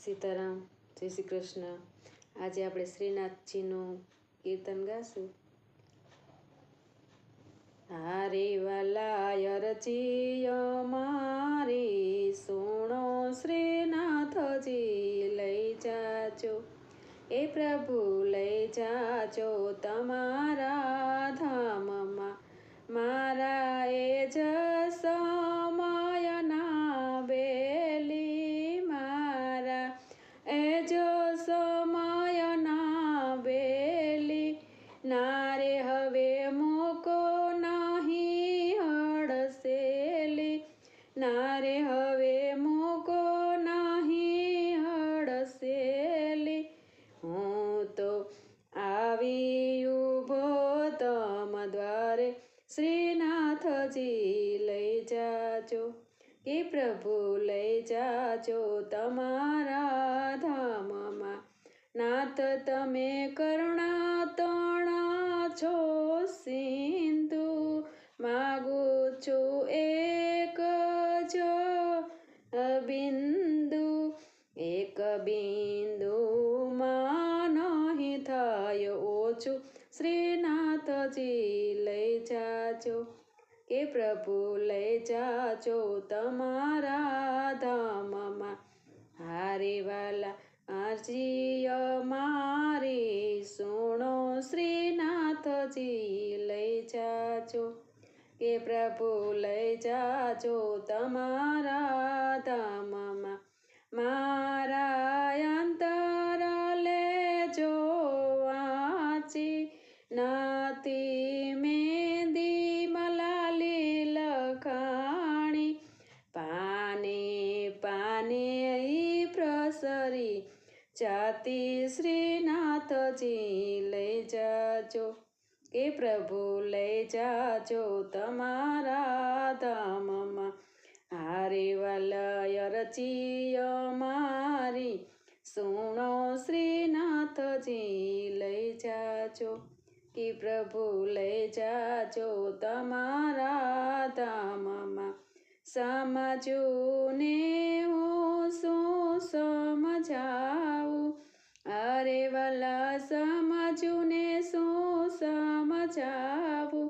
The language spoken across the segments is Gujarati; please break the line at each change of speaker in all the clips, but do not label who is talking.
સીતારામ, જય શ્રી કૃષ્ણ. આજે આપણે શ્રીનાથજીનું કીર્તન ગાશું. હારે વાલા અરજીઓ મારી સુણો, શ્રીનાથજી લઈ જાજો. એ પ્રભુ લઈ જાજો તમારા ધામમાં, મારા એ જ સમયના બેલી, મારા એ જ સમયના બેલી. નારે હવે મૂકો નહીં હડસેલી, નારે હવે મૂકો નહીં હડસેલી. હું તો આવી ઊભો તમ દ્વારે, શ્રીનાથજી લઈ જાજો. કે પ્રભુ લઈ જાજો તમારા ધામમાં. નાથ તમે કરુણા તણા છો સિંધુ, માગું છું એક જ બિંદુ. એક બિંદુમાં નહીં થાય ઓછું, શ્રીનાથજી લઈ જાજો. કે પ્રભુ લઈ જાજો તમારા ધામમાં. હારે વાલા અરજીઓ મારી સુણો, શ્રીનાથજી લઈ જાજો. કે પ્રભુ લઈ જાજો તમારા ધામમાં. મારા અંતર લેજો વાંચી, નાથી મેંદી મલાલી લખાણી. પાને પાને ઈ પ્રસરી જાતી, શ્રીનાથજી લઈ જાજો. કે પ્રભુ લઈ જાજો તમારા ધામમાં. હારે વાલા અરજીઓ મારી સુણો, શ્રીનાથજી લઈ જાજો. કે પ્રભુ લઈ જાજો તમારા ધામમાં. સમજુને હું શું સમજાવું, અરે વાલા સમજુને શું સમજાવું.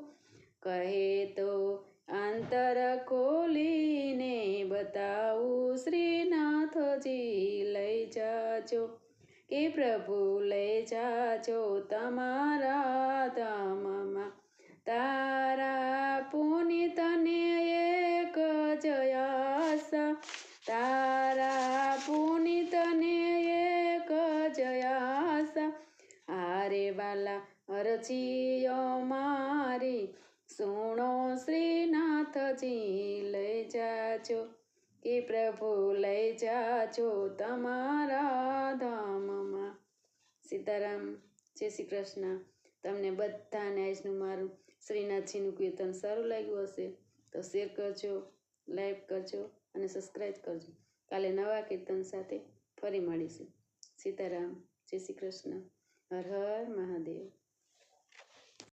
કહે તો અંતર ખોલીને બતાવું, શ્રીનાથજી લઈ જાજો. કે પ્રભુ લઈ જાજો તમારા ધામમાં. તારા પુનિતને એક જ આશા, તારા પુનિતને એક જ આશા. હારે વાલા અરજીઓ મારી સુણો, શ્રીનાથજી લઈ જાજો. કે પ્રભુ લઈ જાજો તમારા ધામમાં. સીતારામ, જય શ્રી કૃષ્ણ. તમને બધાને આજનું મારું શ્રીનાથજીનું કીર્તન સારું લાગ્યું હશે તો શેર કરજો, લાઈક કરજો અને સબસ્ક્રાઈબ કરજો. કાલે નવા કીર્તન સાથે ફરી મળીશું. સીતારામ, જય શ્રી કૃષ્ણ. હર હર મહાદેવ.